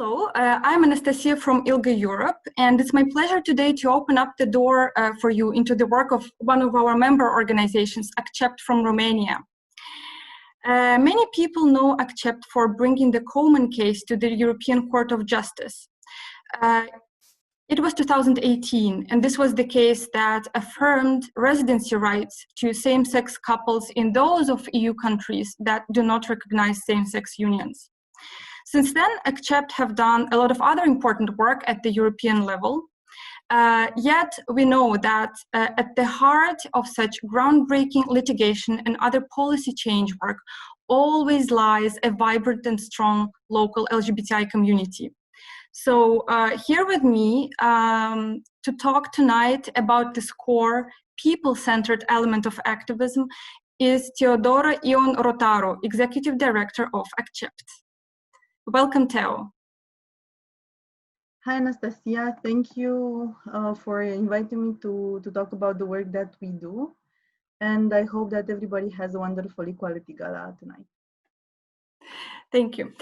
Hello, I'm Anastasia from ILGA-Europe, and it's my pleasure today to open up the door for you into the work of one of our member organizations, ACCEPT from Romania. Many people know ACCEPT for bringing the Coman case to the European Court of Justice. It was 2018, and this was the case that affirmed residency rights to same-sex couples in those of EU countries that do not recognize same-sex unions. Since then, ACCEPT have done a lot of other important work at the European level, yet we know that at the heart of such groundbreaking litigation and other policy change work always lies a vibrant and strong local LGBTI community. So here with me to talk tonight about this core people-centered element of activism is Teodora Ion-Rotaru, Executive Director of ACCEPT. Welcome, Teo. Hi, Anastasia. Thank you for inviting me to talk about the work that we do. And I hope that everybody has a wonderful Equality Gala tonight. Thank you.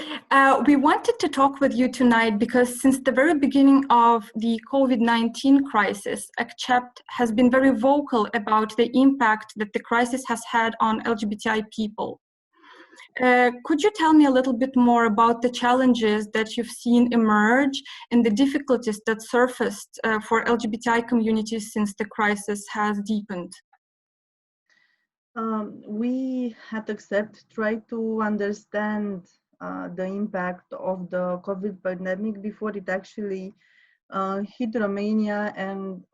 We wanted to talk with you tonight because since the very beginning of the COVID-19 crisis, ACCEPT has been very vocal about the impact that the crisis has had on LGBTI people. Could you tell me a little bit more about the challenges that you've seen emerge and the difficulties that surfaced for LGBTI communities since the crisis has deepened? We at ACCEPT try to understand the impact of the COVID pandemic before it actually hit Romania and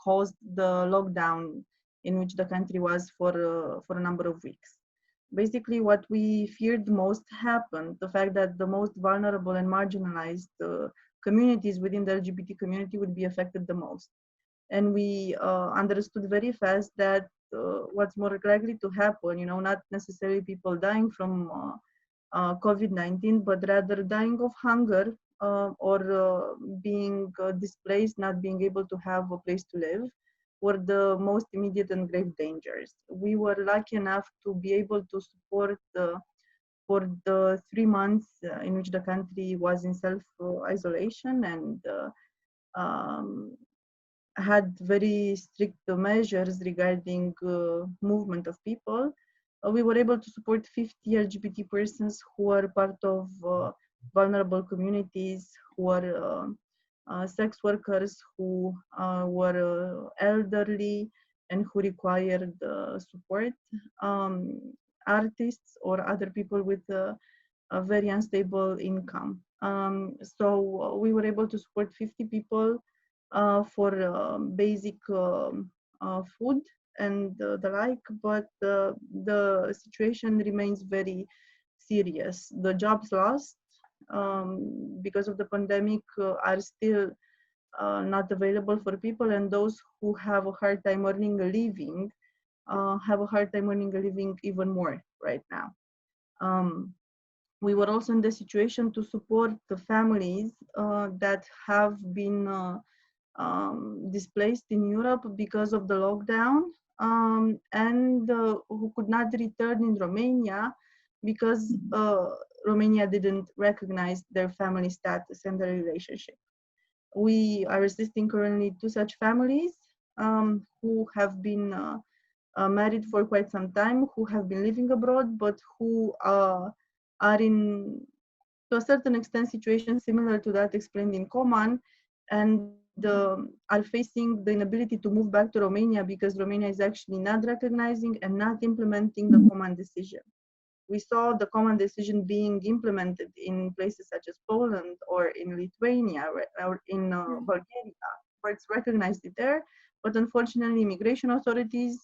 caused the lockdown in which the country was for a number of weeks. Basically, what we feared most happened, the fact that the most vulnerable and marginalized communities within the LGBT community would be affected the most. And we understood very fast that what's more likely to happen, not necessarily people dying from COVID-19, but rather dying of hunger or being displaced, not being able to have a place to live, were the most immediate and grave dangers. We were lucky enough to be able to support for the 3 months in which the country was in self-isolation and had very strict measures regarding movement of people. We were able to support 50 LGBT persons who are part of vulnerable communities, who are sex workers, who were elderly and who required support, artists or other people with a very unstable income. So we were able to support 50 people for basic food and the like, but the situation remains very serious. The jobs lost because of the pandemic are still not available for people, and those who have a hard time earning a living have a hard time earning a living even more right now. We were also in the situation to support the families that have been displaced in Europe because of the lockdown and who could not return in Romania because Romania didn't recognize their family status and their relationship. We are assisting currently 2 such families who have been married for quite some time, who have been living abroad, but who are in, to a certain extent, situations similar to that explained in Coman, and are facing the inability to move back to Romania because Romania is actually not recognizing and not implementing the Coman decision. We saw the Coman decision being implemented in places such as Poland or in Lithuania or in Bulgaria, where it's recognized there, but unfortunately immigration authorities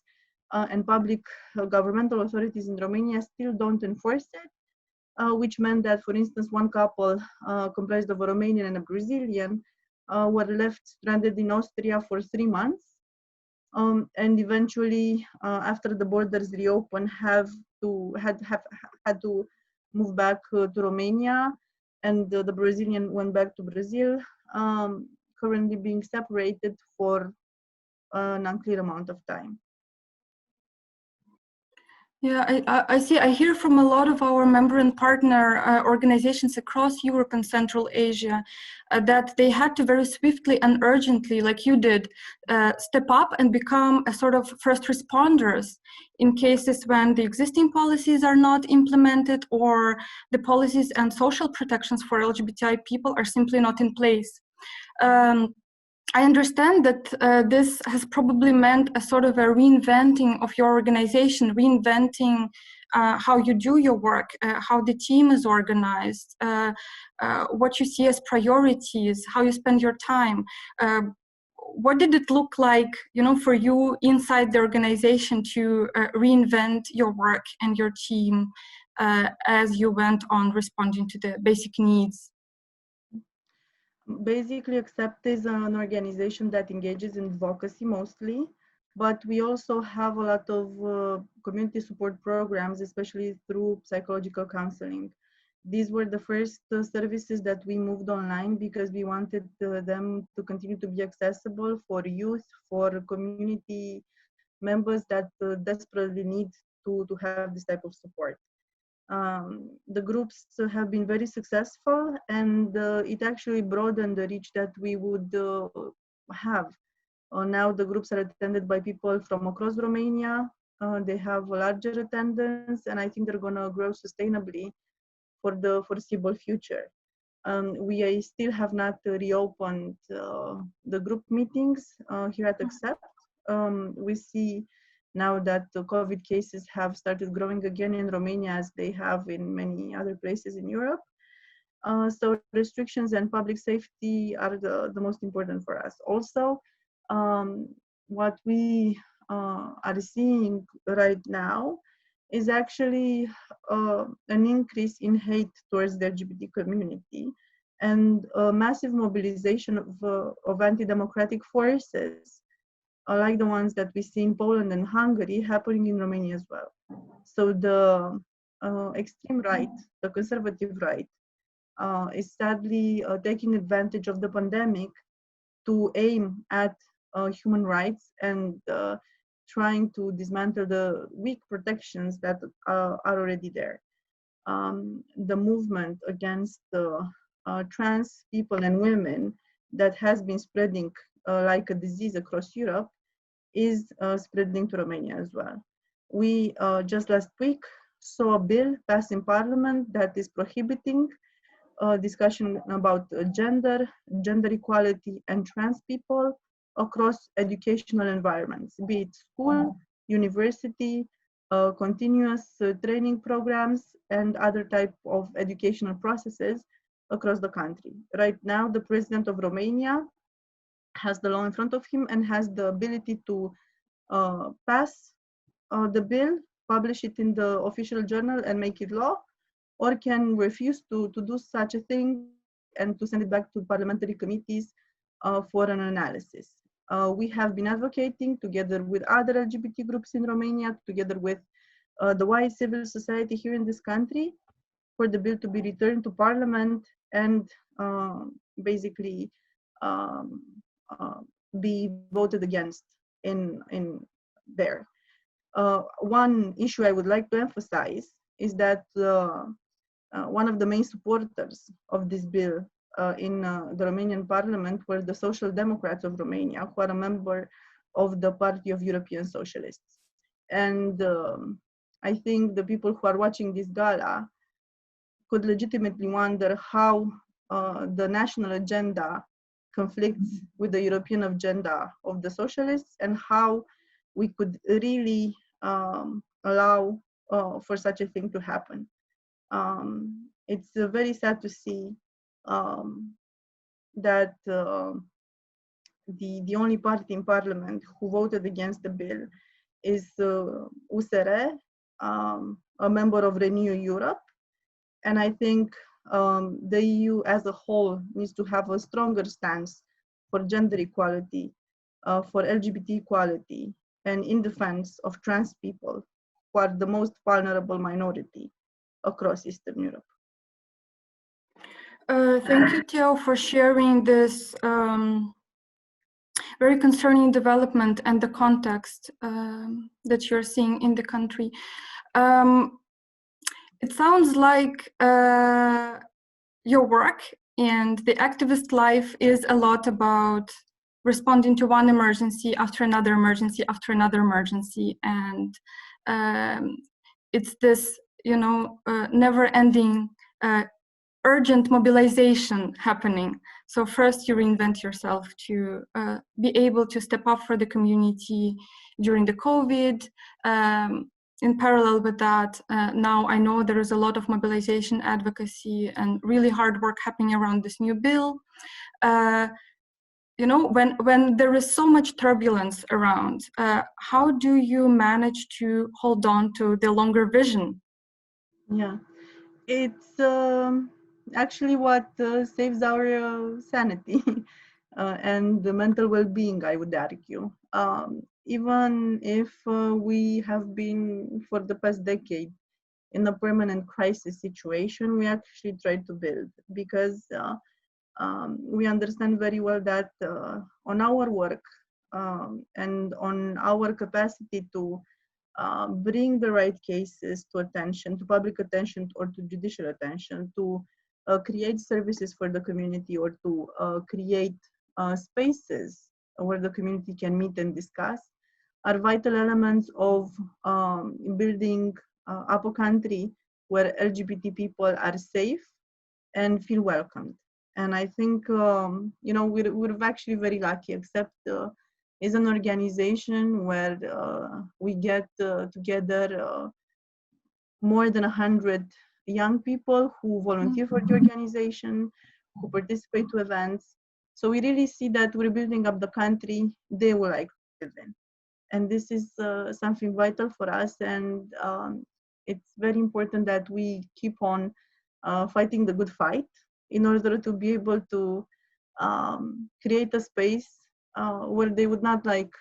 and public governmental authorities in Romania still don't enforce it, which meant that, for instance, one couple comprised of a Romanian and a Brazilian were left stranded in Austria for 3 months, and eventually, after the borders reopened, had to move back to Romania, and the Brazilian went back to Brazil, currently being separated for an unclear amount of time. Yeah, I see. I hear from a lot of our member and partner organizations across Europe and Central Asia that they had to very swiftly and urgently, like you did, step up and become a sort of first responders in cases when the existing policies are not implemented or the policies and social protections for LGBTI people are simply not in place. I understand that this has probably meant a sort of a reinventing of your organization, reinventing how you do your work, how the team is organized, what you see as priorities, how you spend your time. What did it look like, for you inside the organization to reinvent your work and your team as you went on responding to the basic needs? Basically, Accept is an organization that engages in advocacy mostly, but we also have a lot of community support programs, especially through psychological counseling. These were the first services that we moved online because we wanted them to continue to be accessible for youth, for community members that desperately need to have this type of support. The groups have been very successful, and it actually broadened the reach that we would have. Now the groups are attended by people from across Romania. They have a larger attendance, and I think they're going to grow sustainably for the foreseeable future. We still have not reopened the group meetings here at Accept. We see now that the COVID cases have started growing again in Romania as they have in many other places in Europe. So restrictions and public safety are the most important for us. Also, what we are seeing right now is actually an increase in hate towards the LGBT community and a massive mobilization of anti-democratic forces like the ones that we see in Poland and Hungary happening in Romania as well. So the extreme right, the conservative right, is sadly taking advantage of the pandemic to aim at human rights and trying to dismantle the weak protections that are already there. The movement against trans people and women that has been spreading like a disease across Europe is spreading to Romania as well. We just last week saw a bill passed in Parliament that is prohibiting discussion about gender equality, and trans people across educational environments, be it school, university, continuous training programs, and other type of educational processes across the country. Right now, the president of Romania has the law in front of him and has the ability to pass the bill, publish it in the official journal and make it law, or can refuse to do such a thing and to send it back to parliamentary committees for an analysis. We have been advocating together with other LGBT groups in Romania, together with the wide civil society here in this country, for the bill to be returned to Parliament and basically be voted against in there. One issue I would like to emphasize is that one of the main supporters of this bill in the Romanian Parliament were the Social Democrats of Romania, who are a member of the Party of European Socialists. And I think the people who are watching this gala could legitimately wonder how the national agenda conflicts with the European agenda of the socialists, and how we could really allow for such a thing to happen. It's very sad to see that the only party in parliament who voted against the bill is USR, a member of Renew Europe. And I think the EU as a whole needs to have a stronger stance for gender equality, for LGBT equality, and in defense of trans people, who are the most vulnerable minority across Eastern Europe. Thank you, Teo, for sharing this very concerning development and the context that you're seeing in the country. It sounds like your work and the activist life is a lot about responding to one emergency after another emergency after another emergency, and it's this, never-ending urgent mobilization happening. So first you reinvent yourself to be able to step up for the community during the COVID. In parallel with that, now I know there is a lot of mobilization, advocacy, and really hard work happening around this new bill. When there is so much turbulence around, how do you manage to hold on to the longer vision? Yeah, it's actually what saves our sanity and the mental well-being, I would argue. Even if we have been for the past decade in a permanent crisis situation, we actually try to build, because we understand very well that on our work and on our capacity to bring the right cases to attention, to public attention, or to judicial attention, to create services for the community, or to create spaces where the community can meet and discuss, are vital elements of building up a country where LGBT people are safe and feel welcomed. And I think, we're actually very lucky, except is an organization where we get together more than 100 young people who volunteer for the organization, who participate to events. So we really see that we're building up the country they will like to live in. And this is something vital for us. And it's very important that we keep on fighting the good fight in order to be able to create a space where they would not like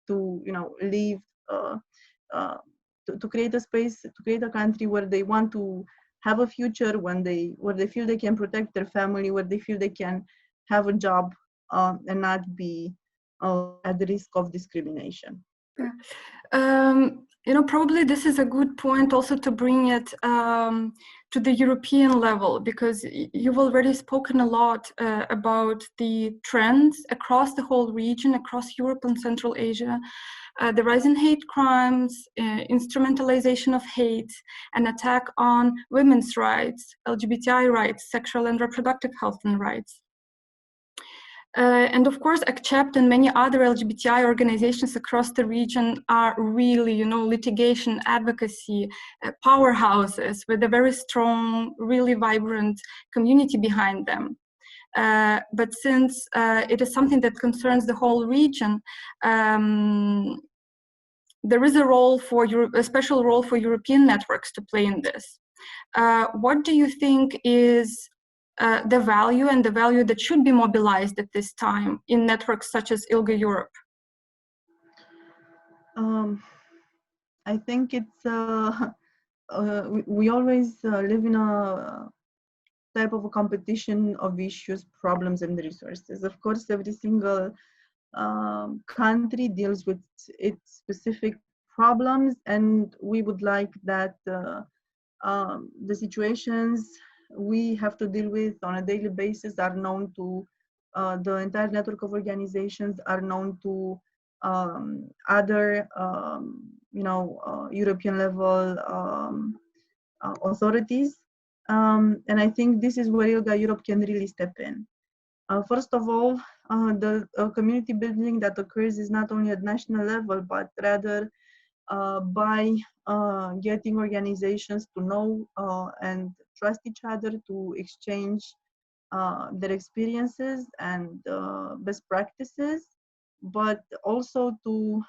to, leave, to create a space, to create a country where they want to have a future, where they feel they can protect their family, where they feel they can have a job and not be at the risk of discrimination. Probably this is a good point also to bring it to the European level, because you've already spoken a lot about the trends across the whole region, across Europe and Central Asia, the rise in hate crimes, instrumentalization of hate, an attack on women's rights, LGBTI rights, sexual and reproductive health and rights. And of course, ACCEPT and many other LGBTI organizations across the region are really, litigation advocacy powerhouses with a very strong, really vibrant community behind them. But since it is something that concerns the whole region, there is a special role for European networks to play in this. What do you think is the value that should be mobilized at this time in networks such as ILGA-Europe? I think it's we always live in a type of a competition of issues, problems, and resources. Of course, every single country deals with its specific problems, and we would like that the situations we have to deal with on a daily basis are known to the entire network of organizations, are known to other European level authorities. And I think this is where ILGA-Europe can really step in. First of all, the community building that occurs is not only at national level, but rather by getting organizations to know and trust each other, to exchange their experiences and best practices, but also to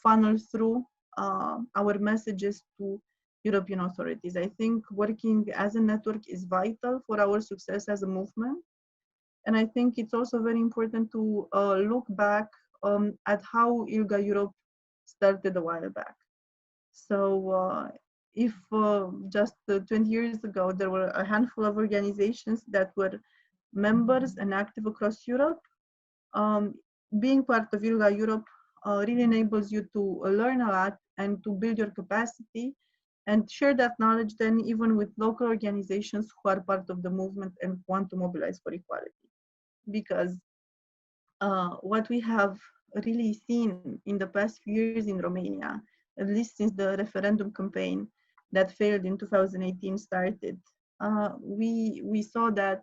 funnel through our messages to European authorities. I think working as a network is vital for our success as a movement. And I think it's also very important to look back at how ILGA-Europe started a while back. So if just 20 years ago, there were a handful of organizations that were members and active across Europe, being part of ILGA-Europe really enables you to learn a lot and to build your capacity and share that knowledge then even with local organizations who are part of the movement and want to mobilize for equality. Because what we have really seen in the past few years in Romania, at least since the referendum campaign that failed in 2018 started, we saw that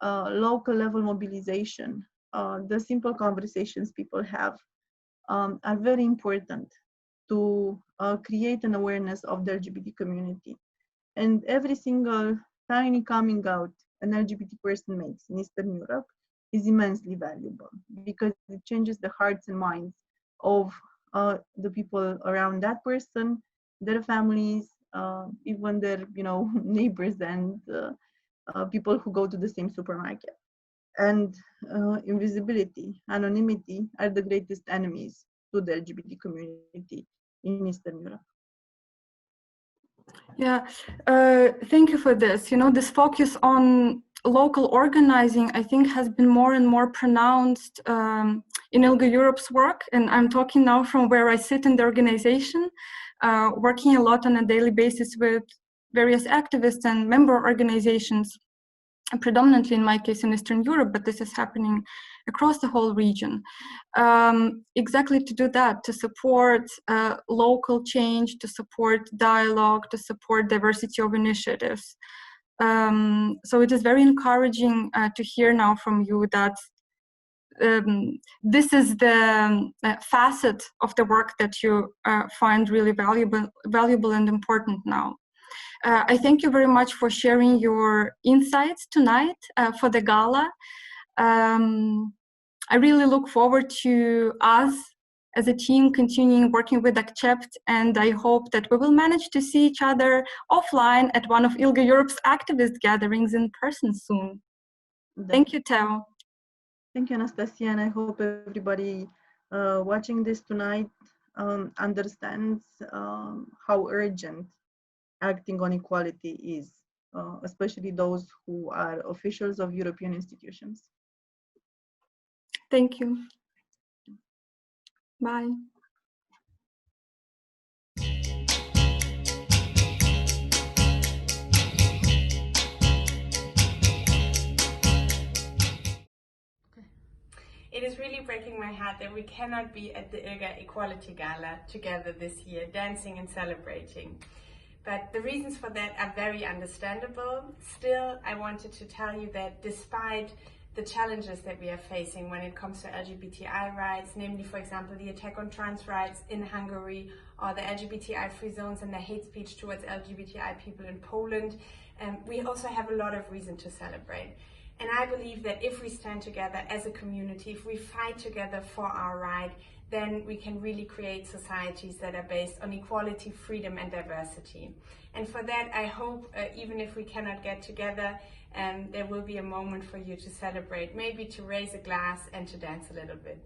local level mobilization, the simple conversations people have, are very important to create an awareness of the LGBT community. And every single tiny coming out an LGBT person makes in Eastern Europe is immensely valuable because it changes the hearts and minds of the people around that person, their families, even their neighbors and people who go to the same supermarket. And invisibility, anonymity are the greatest enemies to the LGBT community in Eastern Europe. Yeah, thank you for this. This focus on local organizing, I think, has been more and more pronounced in ILGA-Europe's work. And I'm talking now from where I sit in the organization, working a lot on a daily basis with various activists and member organizations, predominantly in my case in Eastern Europe, but this is happening across the whole region. Exactly to do that, to support local change, to support dialogue, to support diversity of initiatives. So it is very encouraging to hear now from you that this is the facet of the work that you find really valuable and important now. I thank you very much for sharing your insights tonight for the gala. I really look forward to us as a team continuing working with Accept, and I hope that we will manage to see each other offline at one of ILGA-Europe's activist gatherings in person soon. Thank you, Teo. Thank you, Anastasia, and I hope everybody watching this tonight understands how urgent acting on equality is, especially those who are officials of European institutions. Thank you. Bye. It is really breaking my heart that we cannot be at the ILGA Equality Gala together this year, dancing and celebrating. But the reasons for that are very understandable. Still, I wanted to tell you that despite the challenges that we are facing when it comes to LGBTI rights, namely, for example, the attack on trans rights in Hungary, or the LGBTI free zones and the hate speech towards LGBTI people in Poland, we also have a lot of reason to celebrate. And I believe that if we stand together as a community, if we fight together for our right, then we can really create societies that are based on equality, freedom and diversity. And for that, I hope, even if we cannot get together, there will be a moment for you to celebrate, maybe to raise a glass and to dance a little bit.